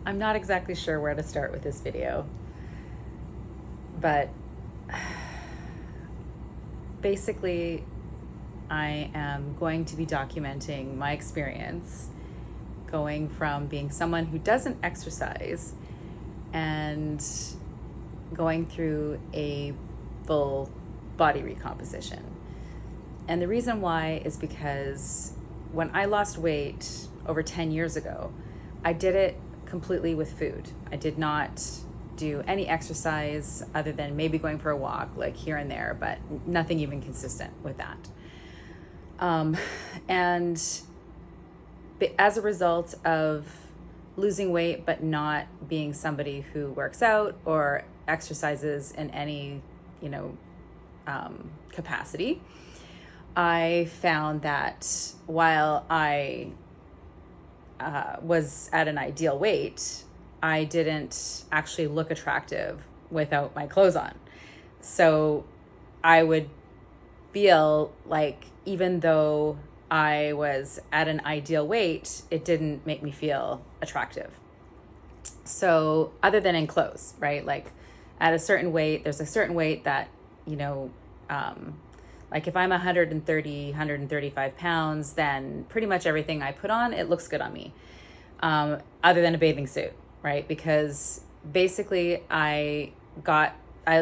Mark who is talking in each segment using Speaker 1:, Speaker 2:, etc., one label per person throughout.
Speaker 1: I'm not exactly sure where to start with this video, but basically I am going to be documenting my experience going from being someone who doesn't exercise and going through a full body recomposition. And the reason why is because when I lost weight over 10 years ago, I did it completely with food. I did not do any exercise other than maybe going for a walk, like here and there, but nothing even consistent with that. And as a result of losing weight, but not being somebody who works out or exercises in any, capacity, I found that while I was at an ideal weight, I didn't actually look attractive without my clothes on. So I would feel like even though I was at an ideal weight, it didn't make me feel attractive. So other than in clothes, right? Like at a certain weight, there's a certain weight that, like if I'm 135 pounds, then pretty much everything I put on, it looks good on me, other than a bathing suit, right? Because basically I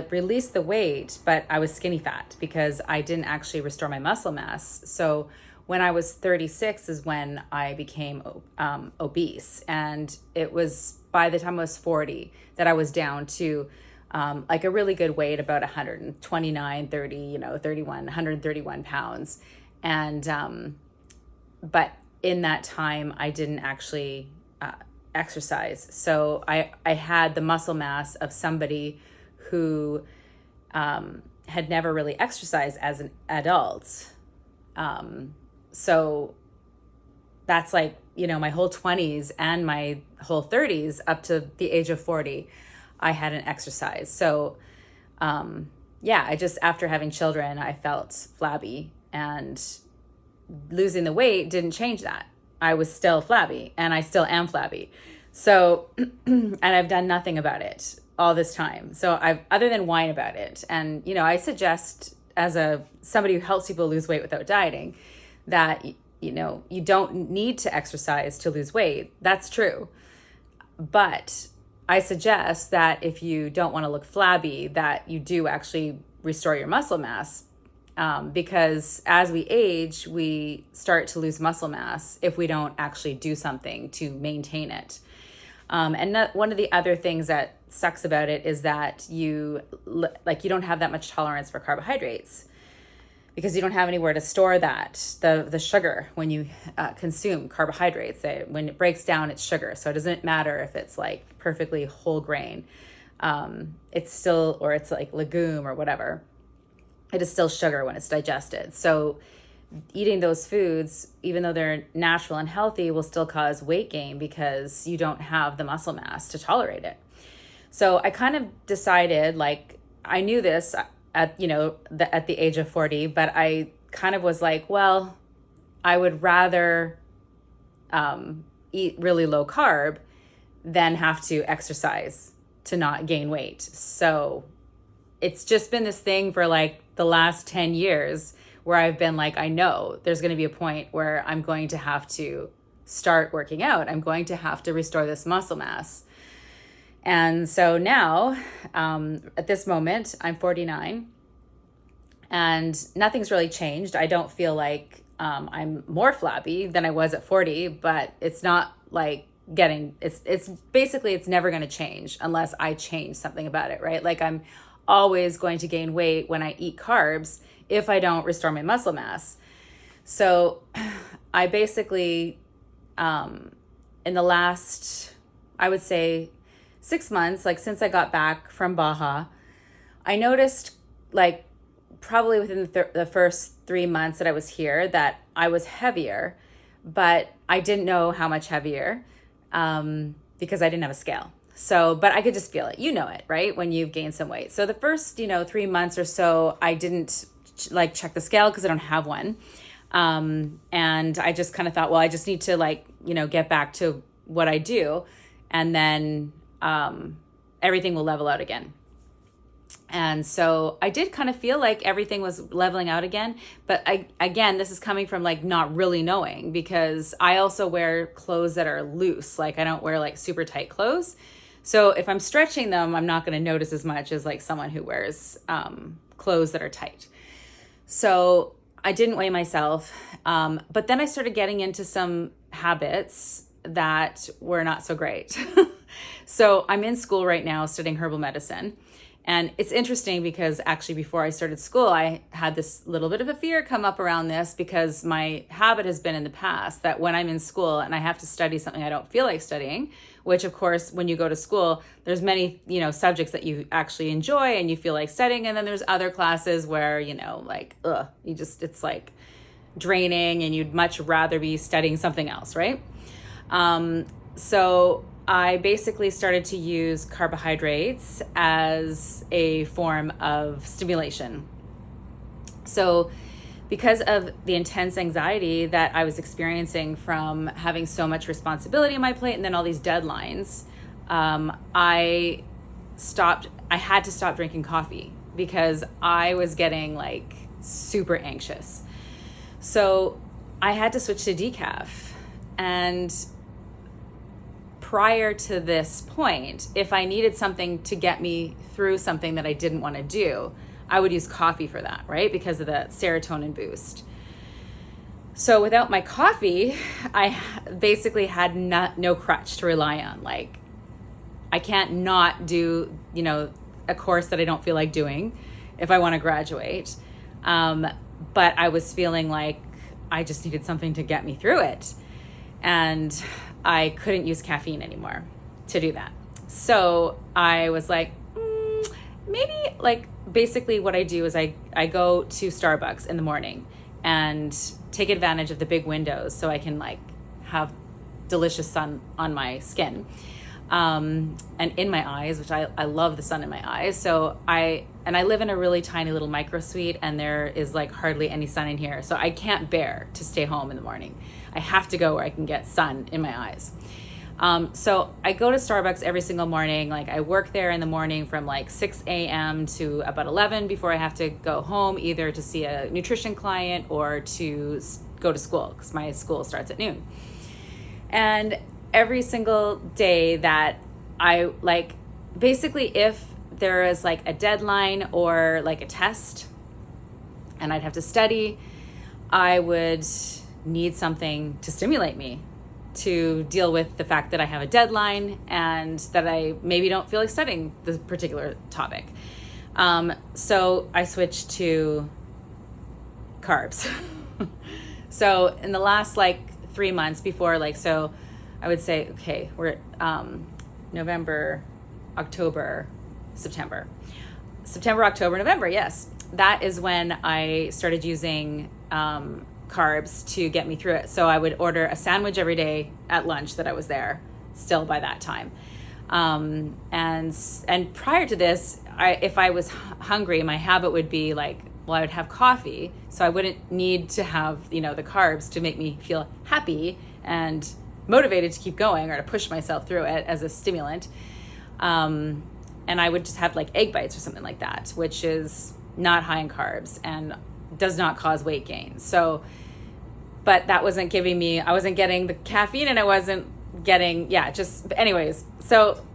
Speaker 1: released the weight, but I was skinny fat because I didn't actually restore my muscle mass. So when I was 36 is when I became obese. And it was by the time I was 40 that I was down to like a really good weight, about 129, 30, 31, 131 pounds. And, but in that time, I didn't actually exercise. So I had the muscle mass of somebody who had never really exercised as an adult. So that's like, my whole 20s and my whole 30s up to the age of 40, I hadn't exercised. So, I just, after having children, I felt flabby, and losing the weight didn't change that. I was still flabby, and I still am flabby. So, and I've done nothing about it all this time. So other than whine about it. And, I suggest as somebody who helps people lose weight without dieting that, you don't need to exercise to lose weight. That's true. But I suggest that if you don't want to look flabby, that you do actually restore your muscle mass, because as we age, we start to lose muscle mass if we don't actually do something to maintain it. One of the other things that sucks about it is that you don't have that much tolerance for carbohydrates because you don't have anywhere to store the sugar when you consume carbohydrates. When it breaks down, it's sugar. So it doesn't matter if it's like perfectly whole grain. It's like legume or whatever. It is still sugar when it's digested. So eating those foods, even though they're natural and healthy, will still cause weight gain because you don't have the muscle mass to tolerate it. So I kind of decided, like, I knew this at the age of 40, but I kind of was like, well, I would rather eat really low carb than have to exercise to not gain weight. So it's just been this thing for like the last 10 years where I've been like, I know there's going to be a point where I'm going to have to start working out. I'm going to have to restore this muscle mass. And so now, at this moment, I'm 49 and nothing's really changed. I don't feel like I'm more flabby than I was at 40, but it's not like it's basically, it's never going to change unless I change something about it, right? Like I'm always going to gain weight when I eat carbs if I don't restore my muscle mass. So I basically, in the last, I would say 6 months, like since I got back from Baja, I noticed like probably within the first 3 months that I was here that I was heavier, but I didn't know how much heavier because I didn't have a scale. So, but I could just feel it, it, right? When you've gained some weight. So the first, 3 months or so, I didn't check the scale because I don't have one. And I just kind of thought, well, I just need to get back to what I do. and then everything will level out again. And so I did kind of feel like everything was leveling out again. But again, this is coming from like not really knowing, because I also wear clothes that are loose. Like I don't wear like super tight clothes. So if I'm stretching them, I'm not going to notice as much as like someone who wears clothes that are tight. So I didn't weigh myself. But then I started getting into some habits that were not so great. So I'm in school right now studying herbal medicine. And it's interesting because actually before I started school, I had this little bit of a fear come up around this, because my habit has been in the past that when I'm in school and I have to study something I don't feel like studying, which of course, when you go to school, there's many, subjects that you actually enjoy and you feel like studying. And then there's other classes where, it's like draining and you'd much rather be studying something else, right? So I basically started to use carbohydrates as a form of stimulation. So because of the intense anxiety that I was experiencing from having so much responsibility on my plate and then all these deadlines, I had to stop drinking coffee because I was getting like super anxious. So I had to switch to decaf. And prior to this point, if I needed something to get me through something that I didn't want to do, I would use coffee for that, right? Because of the serotonin boost. So without my coffee, I basically had no crutch to rely on. Like, I can't not do, a course that I don't feel like doing if I want to graduate. But I was feeling like I just needed something to get me through it. And I couldn't use caffeine anymore to do that. So I was like, maybe like basically what I do is I go to Starbucks in the morning and take advantage of the big windows so I can like have delicious sun on my skin and in my eyes, which I love the sun in my eyes. So I live in a really tiny little micro suite and there is like hardly any sun in here. So I can't bear to stay home in the morning. I have to go where I can get sun in my eyes. So I go to Starbucks every single morning. Like I work there in the morning from like 6 a.m. to about 11 before I have to go home, either to see a nutrition client or to go to school, because my school starts at noon. And every single day that I like, basically if there is like a deadline or like a test and I'd have to study, I would need something to stimulate me to deal with the fact that I have a deadline and that I maybe don't feel like studying this particular topic. So I switched to carbs. So in the last like 3 months before, like, so I would say, okay, we're at November, October, September, October, November. Yes. That is when I started using carbs to get me through it. So I would order a sandwich every day at lunch that I was there still by that time. And prior to this, if I was hungry, my habit would be like, well, I would have coffee. So I wouldn't need to have, the carbs to make me feel happy and motivated to keep going or to push myself through it as a stimulant. And I would just have like egg bites or something like that, which is not high in carbs and does not cause weight gain. So, but that wasn't giving me, I wasn't getting the caffeine and I wasn't getting, anyways. So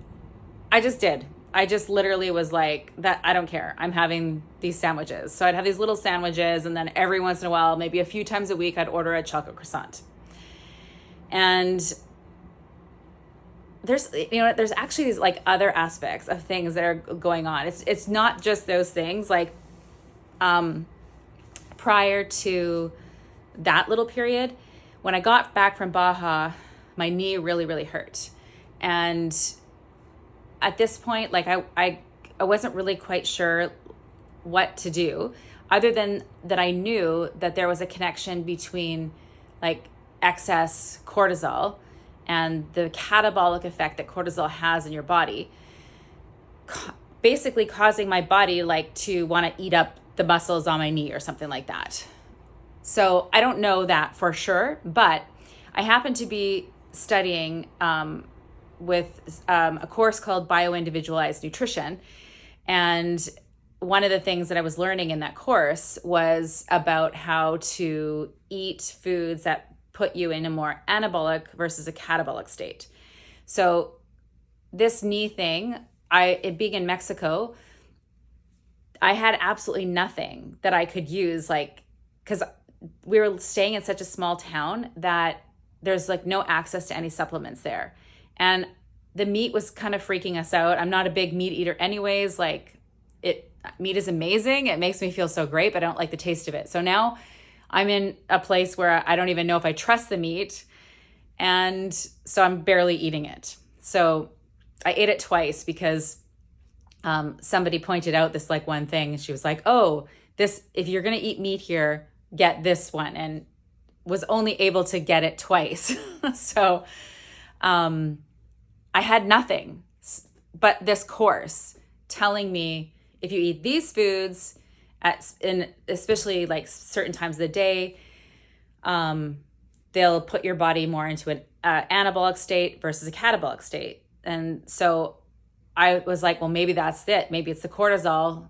Speaker 1: I just did. I just literally was like, that, I don't care. I'm having these sandwiches. So I'd have these little sandwiches, and then every once in a while, maybe a few times a week, I'd order a chocolate croissant. And there's actually these like other aspects of things that are going on. It's not just those things. Like prior to that little period, when I got back from Baja, my knee really, really hurt. And at this point, like I wasn't really quite sure what to do, other than that I knew that there was a connection between like excess cortisol and the catabolic effect that cortisol has in your body, basically causing my body like to want to eat up the muscles on my knee or something like that. So I don't know that for sure, but I happen to be studying with a course called Bioindividualized Nutrition. And one of the things that I was learning in that course was about how to eat foods that put you in a more anabolic versus a catabolic state. So this knee thing, being in Mexico, I had absolutely nothing that I could use, like, because we were staying in such a small town that there's like no access to any supplements there. And the meat was kind of freaking us out. I'm not a big meat eater anyways. Like, meat is amazing. It makes me feel so great, but I don't like the taste of it. So now I'm in a place where I don't even know if I trust the meat. And so I'm barely eating it. So I ate it twice because somebody pointed out this like one thing. She was like, oh, this, if you're going to eat meat here, get this one, and was only able to get it twice. So I had nothing but this course telling me, if you eat these foods especially like certain times of the day, they'll put your body more into an anabolic state versus a catabolic state. And so I was like, well, maybe that's it. Maybe it's the cortisol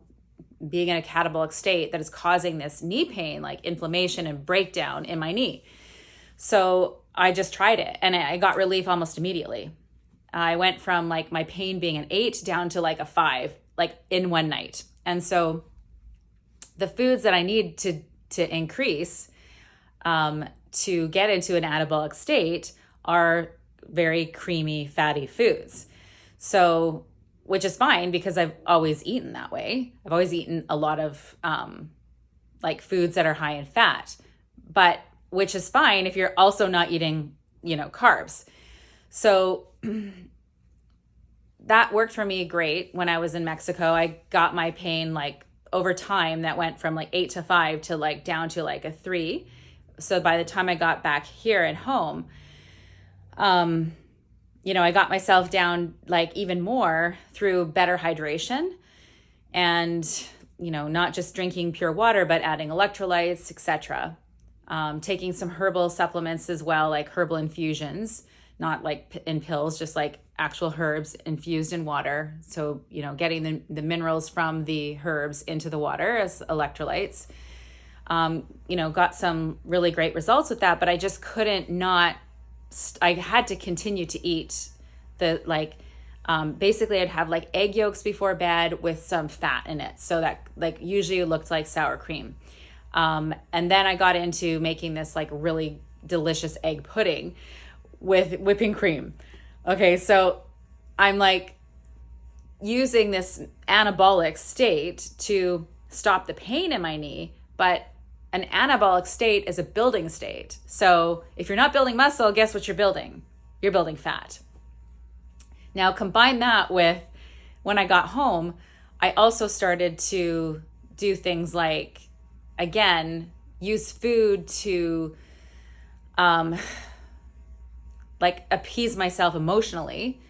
Speaker 1: being in a catabolic state that is causing this knee pain, like inflammation and breakdown in my knee. So I just tried it and I got relief almost immediately. I went from like my pain being an 8 down to like a 5, like in one night. And so the foods that I need to increase to get into an anabolic state are very creamy, fatty foods. So, which is fine because I've always eaten that way. I've always eaten a lot of like foods that are high in fat, but which is fine if you're also not eating, carbs. So that worked for me great when I was in Mexico. I got my pain like over time that went from like 8 to 5 to like down to like a 3. So by the time I got back here at home, I got myself down like even more through better hydration and, not just drinking pure water, but adding electrolytes, etc. Taking some herbal supplements as well, like herbal infusions, not like in pills, just like actual herbs infused in water. So, getting the minerals from the herbs into the water as electrolytes. Got some really great results with that, but I just couldn't I had to continue to eat basically I'd have like egg yolks before bed with some fat in it. So that like usually it looked like sour cream. And then I got into making this like really delicious egg pudding with whipping cream. Okay. So I'm like using this anabolic state to stop the pain in my knee, but an anabolic state is a building state. So if you're not building muscle, guess what you're building? You're building fat. Now combine that with when I got home, I also started to do things like, again, use food to like appease myself emotionally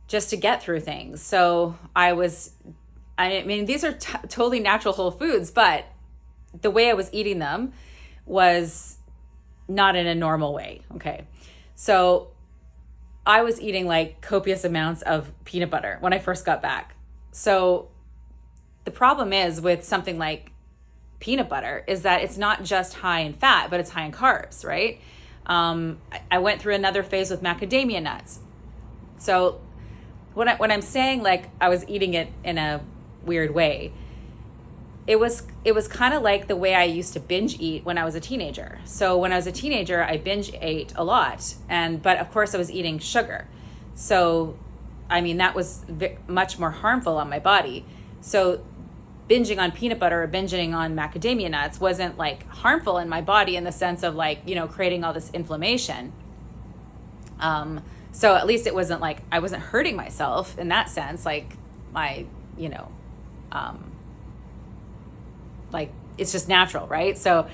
Speaker 1: just to get through things. So these are totally natural whole foods, but the way I was eating them was not in a normal way. Okay. So I was eating like copious amounts of peanut butter when I first got back. So the problem is with something like peanut butter is that it's not just high in fat, but it's high in carbs, right? I went through another phase with macadamia nuts. So when I'm saying like I was eating it in a weird way, it was kind of like the way I used to binge eat when I was a teenager. So when I was a teenager, I binge ate a lot, but of course I was eating sugar. So, that was much more harmful on my body. So binging on peanut butter or binging on macadamia nuts wasn't like harmful in my body in the sense of like, creating all this inflammation. So at least it wasn't like, I wasn't hurting myself in that sense, like my, like it's just natural, right? So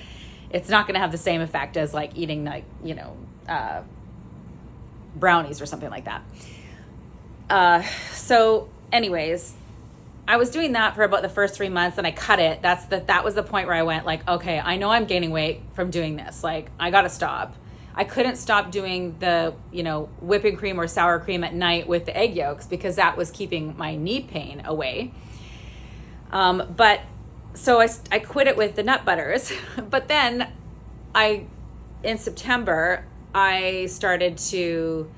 Speaker 1: it's not going to have the same effect as like eating like, brownies or something like that. So anyways, I was doing that for about the first 3 months and I cut it. That was the point where I went like, okay, I know I'm gaining weight from doing this. Like I got to stop. I couldn't stop doing the, whipping cream or sour cream at night with the egg yolks because that was keeping my knee pain away. But so I quit it with the nut butters, but then in September, I started to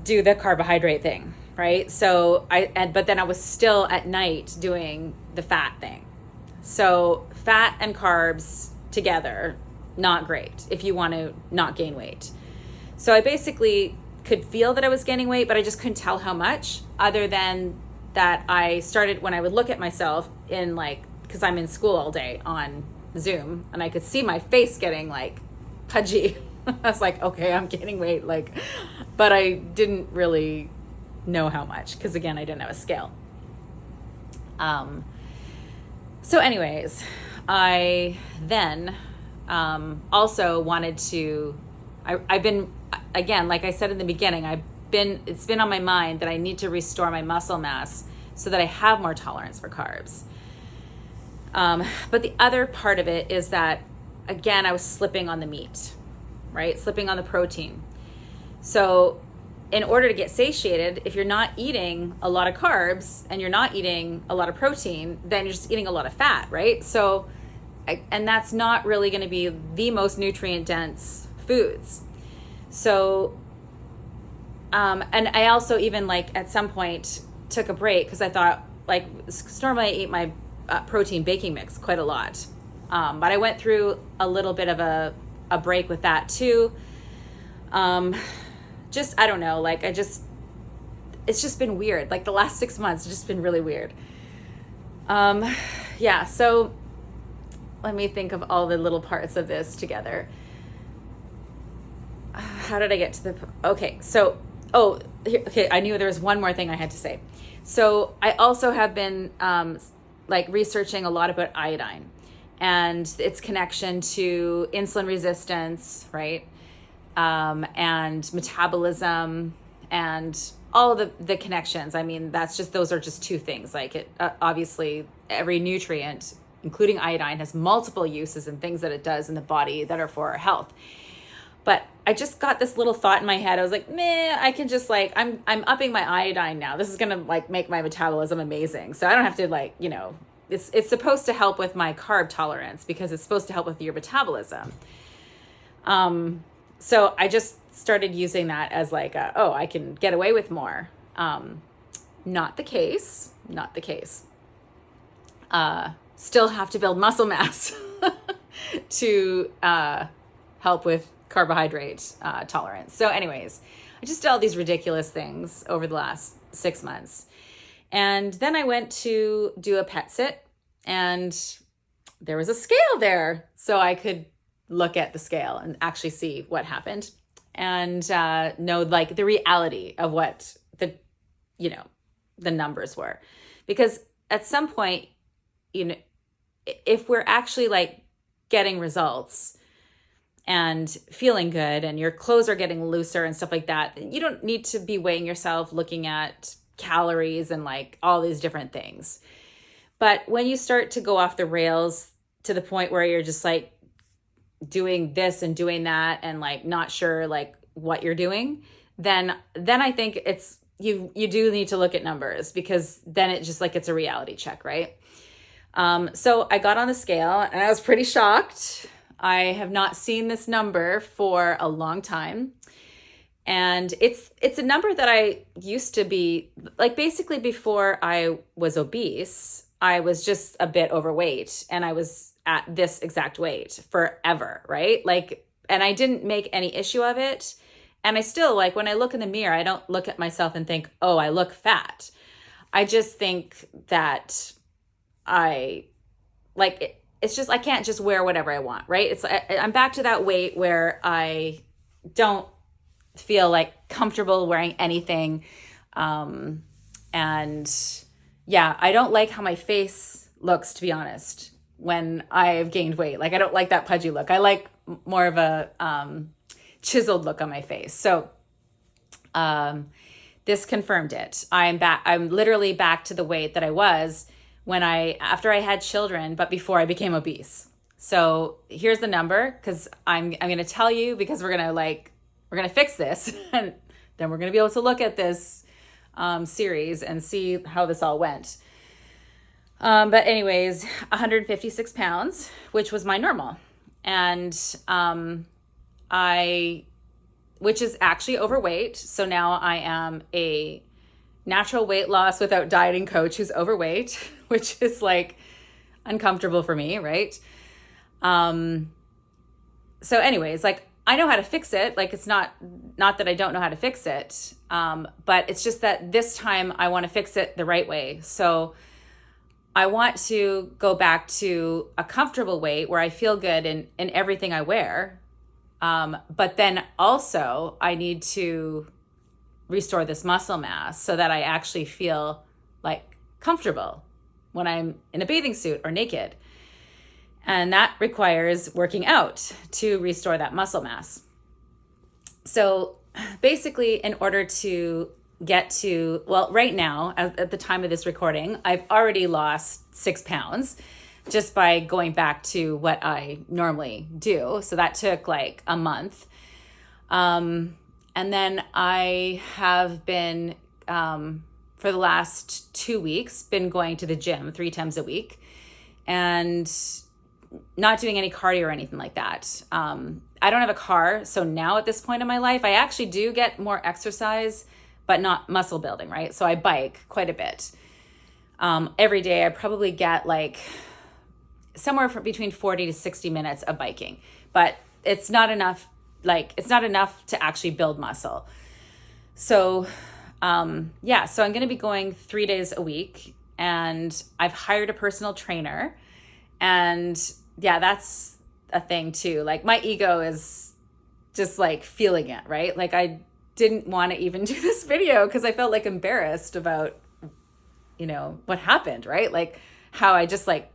Speaker 1: do the carbohydrate thing, right? So but then I was still at night doing the fat thing. So fat and carbs together, not great if you want to not gain weight. So I basically could feel that I was gaining weight, but I just couldn't tell how much, other than that I started, when I would look at myself because I'm in school all day on Zoom, and I could see my face getting pudgy. I was like, okay, I'm gaining weight, but I didn't really know how much, because again, I didn't have a scale. So anyways, I then also wanted to, I've been, again, like I said in the beginning, it's been on my mind that I need to restore my muscle mass so that I have more tolerance for carbs. But the other part of it is that, again, I was slipping on the meat, right? Slipping on the protein. So in order to get satiated, if you're not eating a lot of carbs and you're not eating a lot of protein, then you're just eating a lot of fat, right? So, and that's not really going to be the most nutrient dense foods. So, and I also even at some point took a break because I thought cause normally I eat my protein baking mix quite a lot. But I went through a little bit of a break with that too. Just, I don't know, it's just been weird. The last 6 months, it's just been really weird. Yeah, so let me think of all the little parts of this together. How did I get to okay, so, I knew there was one more thing I had to say. So I also have been, researching a lot about iodine and its connection to insulin resistance, right? And metabolism and all the connections. I mean, those are just two things. Obviously every nutrient, including iodine, has multiple uses and things that it does in the body that are for our health. But I just got this little thought in my head. I was like, I can just I'm upping my iodine now. This is going to make my metabolism amazing. So I don't have to it's supposed to help with my carb tolerance because it's supposed to help with your metabolism. So I just started using that as I can get away with more. Not the case. Still have to build muscle mass to help with carbohydrate tolerance. So anyways, I just did all these ridiculous things over the last 6 months. And then I went to do a pet sit, and there was a scale there. So I could look at the scale and actually see what happened and know the reality of what the numbers were. Because at some point, if we're actually getting results and feeling good and your clothes are getting looser and stuff like that, you don't need to be weighing yourself, looking at calories and all these different things. But when you start to go off the rails to the point where you're just doing this and doing that and not sure what you're doing, then I think it's you do need to look at numbers, because then it just it's a reality check, right? So I got on the scale and I was pretty shocked. I have not seen this number for a long time. And it's a number that I used to be basically before I was obese, I was just a bit overweight and I was at this exact weight forever, right? And I didn't make any issue of it. And I still when I look in the mirror, I don't look at myself and think, oh, I look fat. I just think that it's just, I can't just wear whatever I want, right? I'm back to that weight where I don't feel comfortable wearing anything. And yeah, I don't like how my face looks, to be honest, when I've gained weight. I don't like that pudgy look. I like more of a chiseled look on my face. So this confirmed it. I'm back. I'm literally back to the weight that I was after I had children, but before I became obese. So here's the number, because I'm going to tell you, because we're going to fix this and then we're going to be able to look at this series and see how this all went. But anyways, 156 pounds, which was my normal. And which is actually overweight. So now I am a natural weight loss without dieting coach who's overweight, which is like uncomfortable for me, right? So anyways, like I know how to fix it. Like it's not that I don't know how to fix it. But it's just that this time I want to fix it the right way. So I want to go back to a comfortable weight where I feel good in everything I wear. But then also I need to restore this muscle mass so that I actually feel like comfortable when I'm in a bathing suit or naked. And that requires working out to restore that muscle mass. So basically, in order to get to, well, right now, at the time of this recording, I've already lost 6 pounds just by going back to what I normally do. So that took like a month. And then I have been, for the last 2 weeks, been going to the gym 3 times a week and not doing any cardio or anything like that. I don't have a car. So now at this point in my life, I actually do get more exercise, but not muscle building, right? So I bike quite a bit. Every day I probably get like somewhere between 40 to 60 minutes of biking, but it's not enough. Like it's not enough to actually build muscle. So, so I'm going to be going 3 days a week, and I've hired a personal trainer, and yeah, that's a thing too. Like my ego is just like feeling it, right? Like I didn't want to even do this video because I felt like embarrassed about, what happened, right? Like how I just like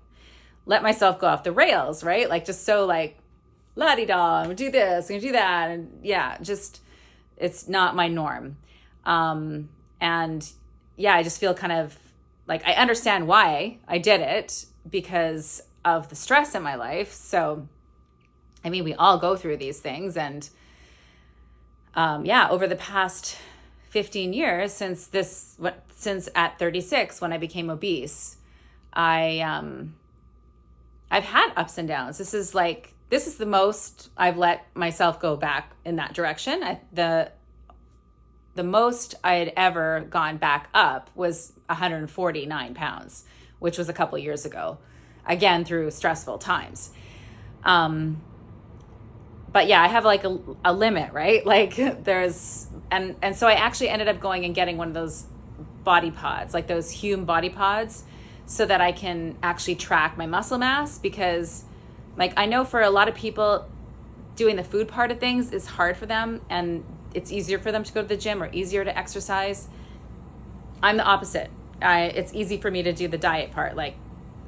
Speaker 1: let myself go off the rails, right? Like just so like la-di-da, I'm gonna do this, I'm gonna do that. And yeah, just, it's not my norm. And yeah, I just feel kind of like I understand why I did it because of the stress in my life. So, I mean, we all go through these things. And over the past 15 years since at 36, when I became obese, I've had ups and downs. This is the most I've let myself go back in that direction. The most I had ever gone back up was 149 pounds, which was a couple years ago, again, through stressful times. But yeah, I have like a limit, right? Like there's, and so I actually ended up going and getting one of those body pods, like those Hume body pods, so that I can actually track my muscle mass, because like I know for a lot of people doing the food part of things is hard for them, and it's easier for them to go to the gym or easier to exercise. I'm the opposite. It's easy for me to do the diet part. Like,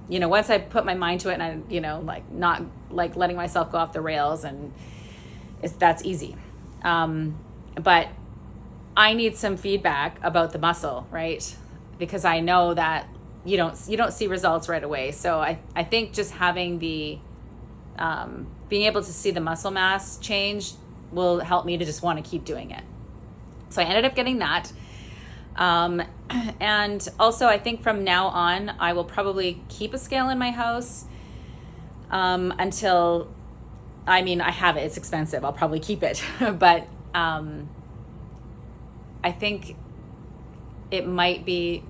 Speaker 1: once I put my mind to it and I, like not like letting myself go off the rails, and that's easy. But I need some feedback about the muscle, right? Because I know that you don't see results right away. So I think just having the, being able to see the muscle mass change will help me to just want to keep doing it. So I ended up getting that. And also I think from now on, I will probably keep a scale in my house, until, I have it, it's expensive. I'll probably keep it, but, I think there might be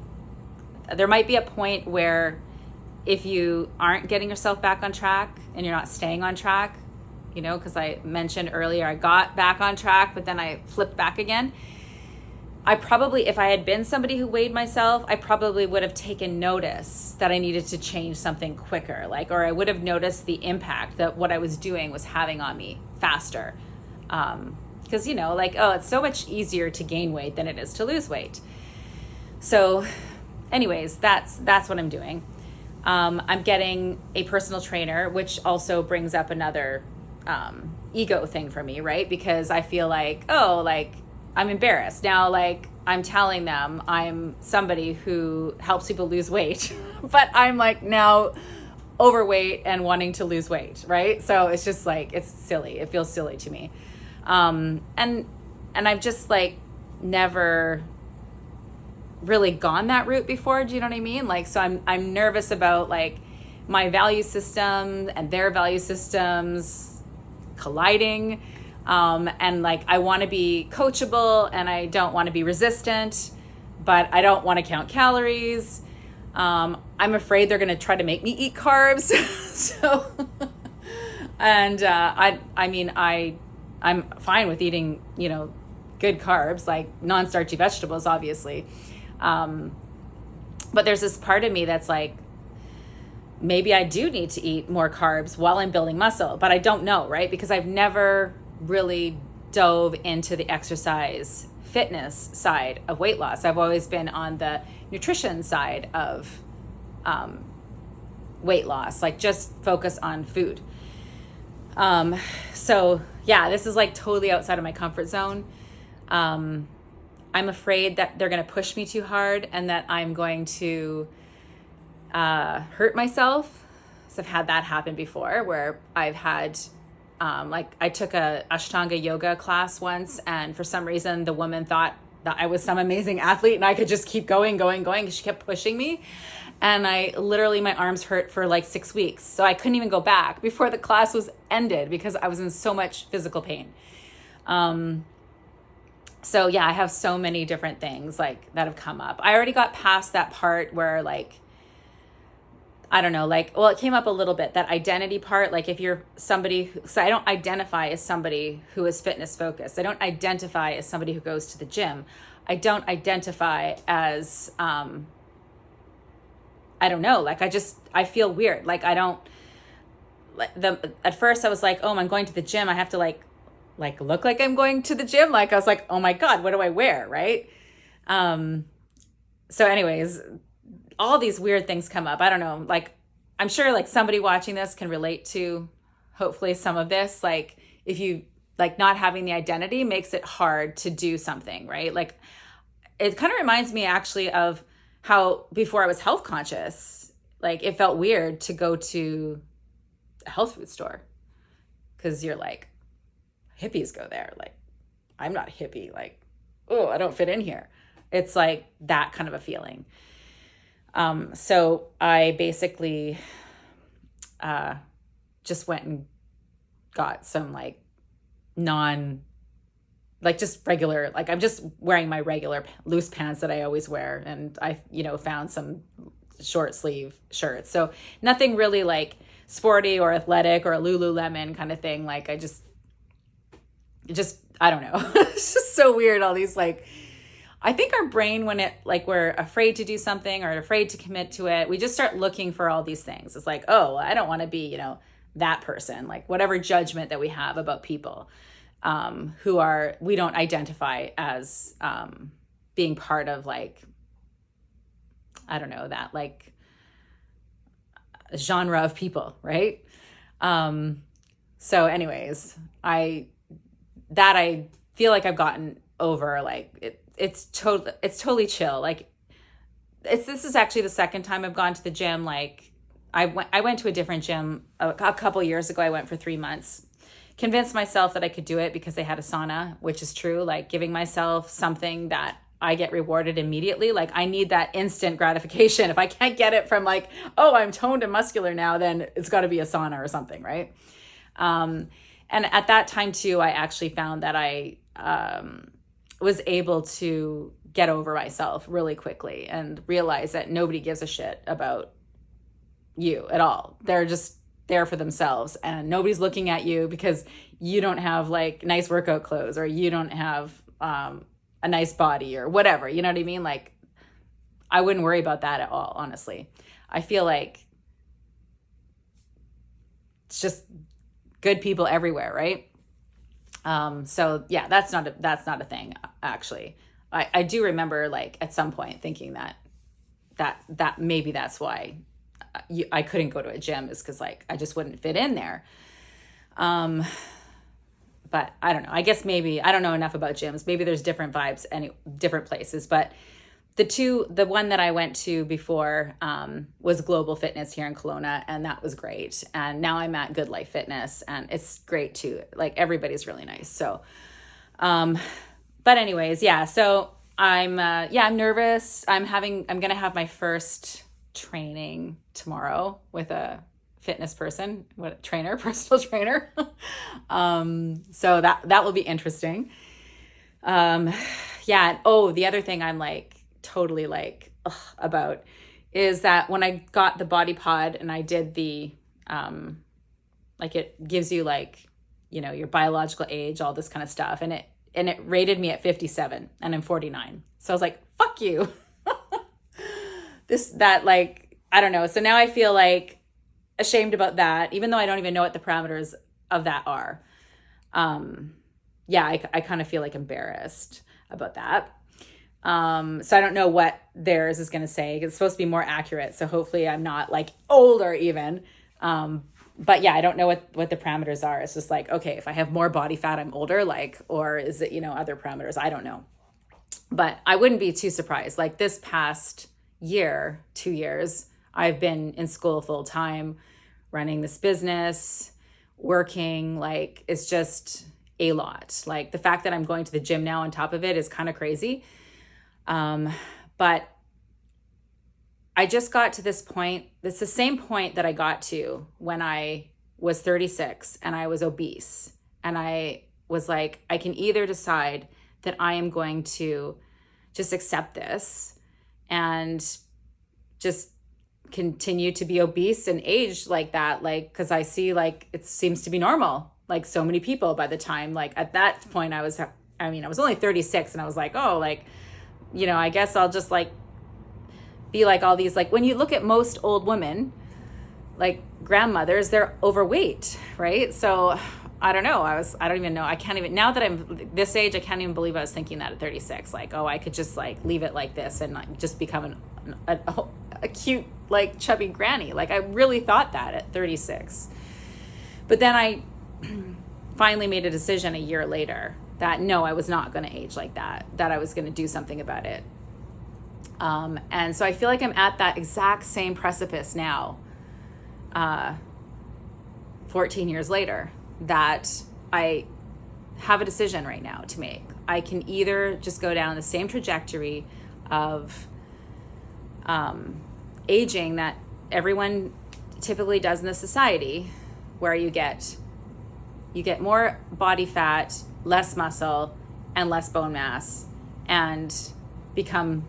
Speaker 1: a point where if you aren't getting yourself back on track and you're not staying on track, because I mentioned earlier, I got back on track, but then I flipped back again. I probably, if I had been somebody who weighed myself, I probably would have taken notice that I needed to change something quicker, or I would have noticed the impact that what I was doing was having on me faster. Because, it's so much easier to gain weight than it is to lose weight. So anyways, that's what I'm doing. I'm getting a personal trainer, which also brings up another ego thing for me, right? Because I feel like, I'm embarrassed now. Like I'm telling them I'm somebody who helps people lose weight, but I'm like now overweight and wanting to lose weight, right? So it's just like, it's silly. It feels silly to me. And I've just like never really gone that route before. Do you know what I mean? Like, so I'm nervous about like my value system and their value systems colliding. And like, I want to be coachable and I don't want to be resistant, but I don't want to count calories. I'm afraid they're going to try to make me eat carbs. So, and, I mean, I'm fine with eating, you know, good carbs, like non-starchy vegetables, obviously. But there's this part of me that's like, maybe I do need to eat more carbs while I'm building muscle, but I don't know, right? Because I've never really dove into the exercise fitness side of weight loss. I've always been on the nutrition side of weight loss, like just focus on food. So yeah, this is like totally outside of my comfort zone. I'm afraid that they're going to push me too hard and that I'm going to hurt myself. So I've had that happen before where I've had, like I took a Ashtanga yoga class once, and for some reason the woman thought that I was some amazing athlete and I could just keep going because she kept pushing me. And my arms hurt for like 6 weeks. So I couldn't even go back before the class was ended because I was in so much physical pain. So yeah, I have so many different things like that have come up. I already got past that part where like, I don't know, like, well, it came up a little bit, that identity part. Like if you're somebody so I don't identify as somebody who is fitness focused. I don't identify as somebody who goes to the gym. I don't identify as, I don't know, like I feel weird. Like I don't, at first I was like, oh, I'm going to the gym. I have to like look like I'm going to the gym. Like I was like, oh my God, what do I wear? Right. So anyways, all these weird things come up. I don't know. Like, I'm sure like somebody watching this can relate to hopefully some of this. Like if you like not having the identity makes it hard to do something, right? Like it kind of reminds me actually of how before I was health conscious, like it felt weird to go to a health food store because you're like, hippies go there. Like I'm not hippie. Like, oh, I don't fit in here. It's like that kind of a feeling. So I basically, just went and got some like just regular, like I'm just wearing my regular loose pants that I always wear. And I, found some short sleeve shirts. So nothing really like sporty or athletic or a Lululemon kind of thing. Like I just, I don't know. It's just so weird. All these like, I think our brain, when it like we're afraid to do something or afraid to commit to it, we just start looking for all these things. It's like, oh, I don't want to be, that person, like whatever judgment that we have about people we don't identify as being part of like, I don't know, that like genre of people, right? So anyways, I feel like I've gotten over like it's totally chill. Like this is actually the second time I've gone to the gym. Like I went to a different gym a couple years ago. I went for 3 months, convinced myself that I could do it because they had a sauna, which is true. Like giving myself something that I get rewarded immediately. Like I need that instant gratification. If I can't get it from like, oh, I'm toned and muscular now, then it's got to be a sauna or something. Right. And at that time too, I actually found that I, was able to get over myself really quickly and realize that nobody gives a shit about you at all. They're just there for themselves and nobody's looking at you because you don't have like nice workout clothes or you don't have a nice body or whatever. You know what I mean? Like I wouldn't worry about that at all, honestly. I feel like it's just good people everywhere, right? So yeah, that's not a thing, actually. I do remember like at some point thinking that maybe that's why I couldn't go to a gym, is because like I just wouldn't fit in there. But I don't know. I guess maybe I don't know enough about gyms. Maybe there's different vibes, different places. But the one that I went to before was Global Fitness here in Kelowna, and that was great. And now I'm at Good Life Fitness, and it's great too. Like, everybody's really nice. So, but anyways, yeah. So I'm nervous. I'm gonna have my first training tomorrow with a fitness person, personal trainer. So that will be interesting. Yeah. Oh, the other thing I'm like totally like about is that when I got the body pod and I did the like, it gives you like, your biological age, all this kind of stuff, and it rated me at 57 and I'm 49. So I was like, fuck you. Like, I don't know. So now I feel like ashamed about that, even though I don't even know what the parameters of that are. Yeah, I kind of feel like embarrassed about that. So I don't know what theirs is going to say. It's supposed to be more accurate. So hopefully I'm not like older even. But yeah, I don't know what the parameters are. It's just like, okay, if I have more body fat, I'm older, like, or is it, other parameters? I don't know. But I wouldn't be too surprised. Like, this past year, 2 years, I've been in school full time, running this business, working, like, it's just a lot. Like, the fact that I'm going to the gym now on top of it is kind of crazy. But I just got to this point. It's the same point that I got to when I was 36 and I was obese. And I was like, I can either decide that I am going to just accept this and just continue to be obese and age like that. Like, cause I see like, it seems to be normal. Like, so many people by the time, like, at that point I was only 36 and I was like, oh, like, I guess I'll just like be like all these, like, when you look at most old women, like grandmothers, they're overweight, right? So I don't know. Now that I'm this age, I can't even believe I was thinking that at 36. Like, oh, I could just like leave it like this and like just become a cute, like, chubby granny. Like, I really thought that at 36. But then I finally made a decision a year later that no, I was not going to age like that I was going to do something about it. And so I feel like I'm at that exact same precipice now, 14 years later, that I have a decision right now to make. I can either just go down the same trajectory of aging that everyone typically does in the society, where you get more body fat, less muscle, and less bone mass, and become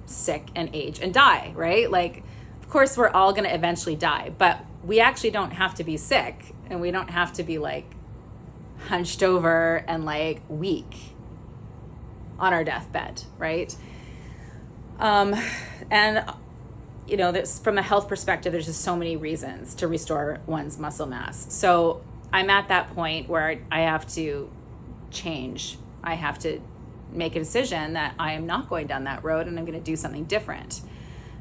Speaker 1: sick and age and die, right? Like, of course, we're all going to eventually die, but we actually don't have to be sick, and we don't have to be like hunched over and like weak on our deathbed, right? And this, from a health perspective, there's just so many reasons to restore one's muscle mass. So I'm at that point where I have to change. I have to make a decision that I am not going down that road and I'm going to do something different.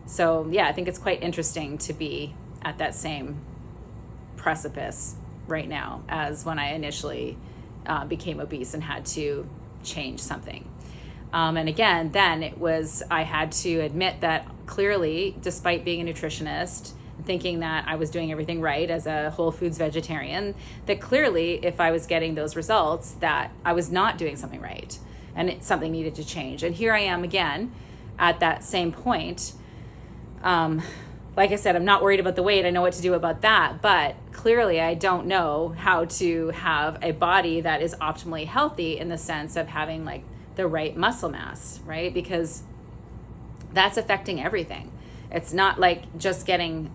Speaker 1: So yeah, I think it's quite interesting to be at that same precipice right now as when I initially became obese and had to change something. And again, then I had to admit that clearly, despite being a nutritionist, thinking that I was doing everything right as a whole foods vegetarian, that clearly if I was getting those results, that I was not doing something right and something needed to change. And here I am again at that same point. Like I said, I'm not worried about the weight. I know what to do about that, but clearly I don't know how to have a body that is optimally healthy in the sense of having like the right muscle mass, right? Because that's affecting everything. It's not like just getting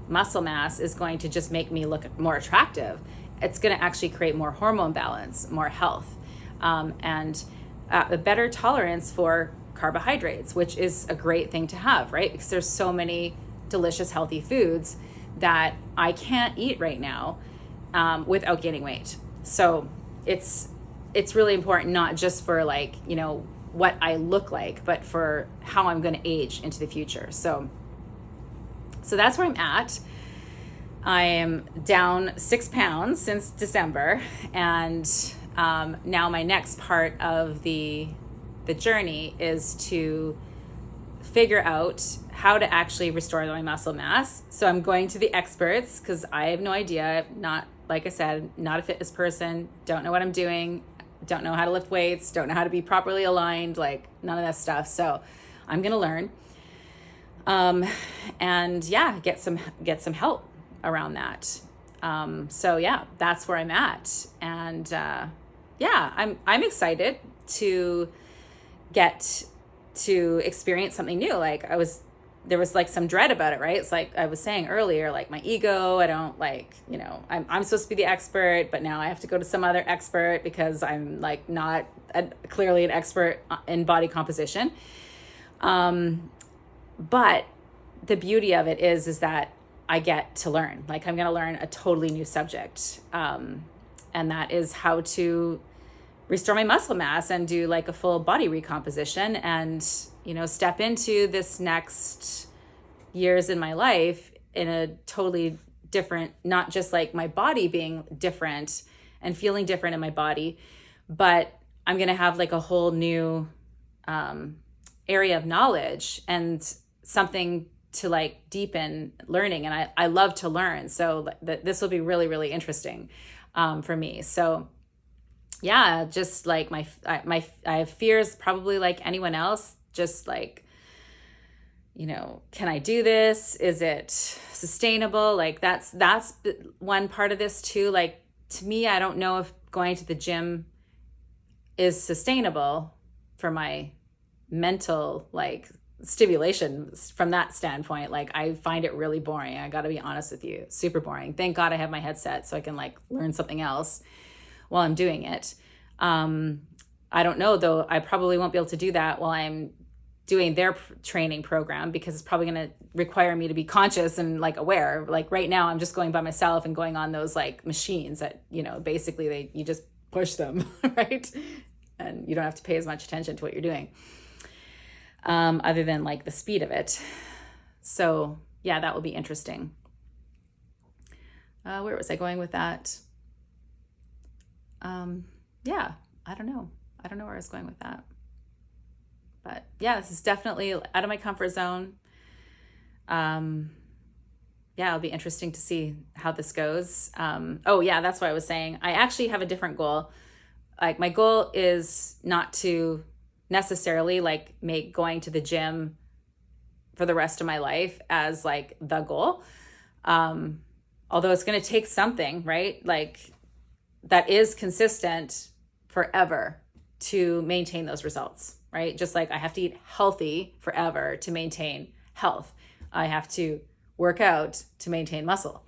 Speaker 1: muscle mass is going to just make me look more attractive. It's going to actually create more hormone balance, more health, and a better tolerance for carbohydrates, which is a great thing to have, right? Because there's so many delicious, healthy foods that I can't eat right now without gaining weight. So it's really important, not just for like, what I look like, but for how I'm going to age into the future. So that's where I'm at. I am down 6 pounds since December. And now my next part of the the journey is to figure out how to actually restore my muscle mass. So I'm going to the experts because I have no idea. Not, like I said, not a fitness person, don't know what I'm doing, don't know how to lift weights, don't know how to be properly aligned, like none of that stuff. So I'm going to learn. And yeah, get some help around that. So yeah, that's where I'm at. And, yeah, I'm excited to get to experience something new. Like there was like some dread about it, right? It's like I was saying earlier, like my ego, I don't like, I'm supposed to be the expert, but now I have to go to some other expert because I'm like not clearly an expert in body composition. But the beauty of it is that I get to learn. Like I'm going to learn a totally new subject. And that is how to restore my muscle mass and do like a full body recomposition and, step into this next years in my life in a totally different, not just like my body being different and feeling different in my body, but I'm going to have like a whole new area of knowledge and something to like deepen learning. And I love to learn. So this will be really, really interesting for me. So yeah, just like I have fears probably like anyone else, just like, can I do this? Is it sustainable? Like that's one part of this too. Like to me, I don't know if going to the gym is sustainable for my mental like stimulation from that standpoint. Like I find it really boring. I got to be honest with you, super boring. Thank God I have my headset so I can like learn something else while I'm doing it. I don't know though. I probably won't be able to do that while I'm doing their training program because it's probably going to require me to be conscious and like aware. Like right now I'm just going by myself and going on those like machines that, basically you just push them, right? And you don't have to pay as much attention to what you're doing. Other than like the speed of it. So yeah, that will be interesting. Where was I going with that? Yeah, I don't know where I was going with that. But yeah, this is definitely out of my comfort zone. Yeah, it'll be interesting to see how this goes. Oh yeah, that's what I was saying. I actually have a different goal. Like my goal is not to necessarily like make going to the gym for the rest of my life as like the goal. Although it's going to take something, right? Like that is consistent forever to maintain those results, right? Just like I have to eat healthy forever to maintain health. I have to work out to maintain muscle.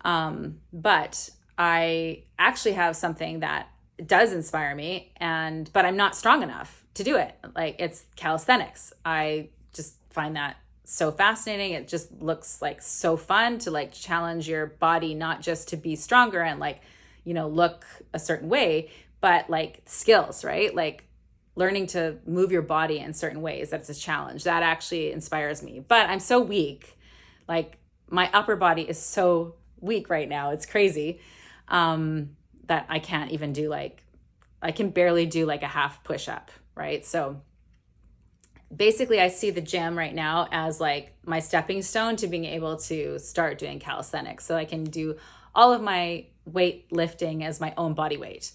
Speaker 1: But I actually have something that does inspire me but I'm not strong enough to do it. Like it's calisthenics. I just find that so fascinating. It just looks like so fun to like challenge your body, not just to be stronger and like, look a certain way, but like skills, right? Like learning to move your body in certain ways. That's a challenge that actually inspires me, but I'm so weak. Like my upper body is so weak right now. It's crazy. That I can't even do I can barely do like a half push up, right? So basically I see the gym right now as like my stepping stone to being able to start doing calisthenics. So I can do all of my weight lifting as my own body weight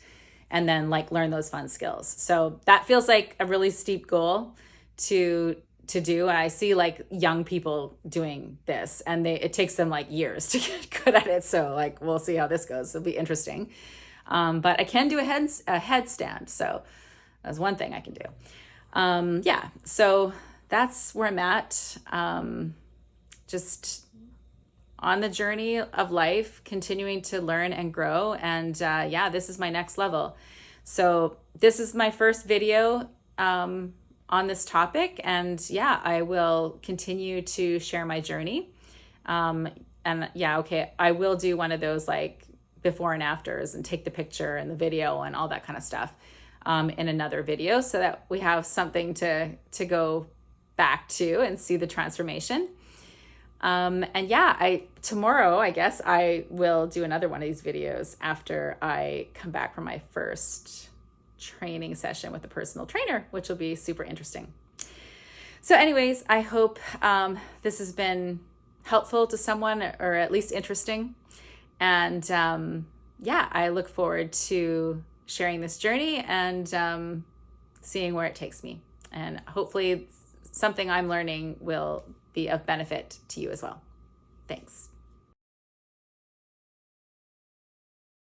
Speaker 1: and then like learn those fun skills. So that feels like a really steep goal to do. And I see like young people doing this and it takes them like years to get good at it. So like, we'll see how this goes. It'll be interesting. But I can do a headstand. So that's one thing I can do. Yeah. So that's where I'm at. Just on the journey of life, continuing to learn and grow. And, yeah, this is my next level. So this is my first video, on this topic. And yeah, I will continue to share my journey. And yeah, okay, I will do one of those like before and afters and take the picture and the video and all that kind of stuff in another video so that we have something to go back to and see the transformation. And yeah, tomorrow, I guess I will do another one of these videos after I come back from my first training session with a personal trainer, which will be super interesting. So anyways, I hope this has been helpful to someone, or at least interesting. And I look forward to sharing this journey and seeing where it takes me. And hopefully something I'm learning will be of benefit to you as well. Thanks.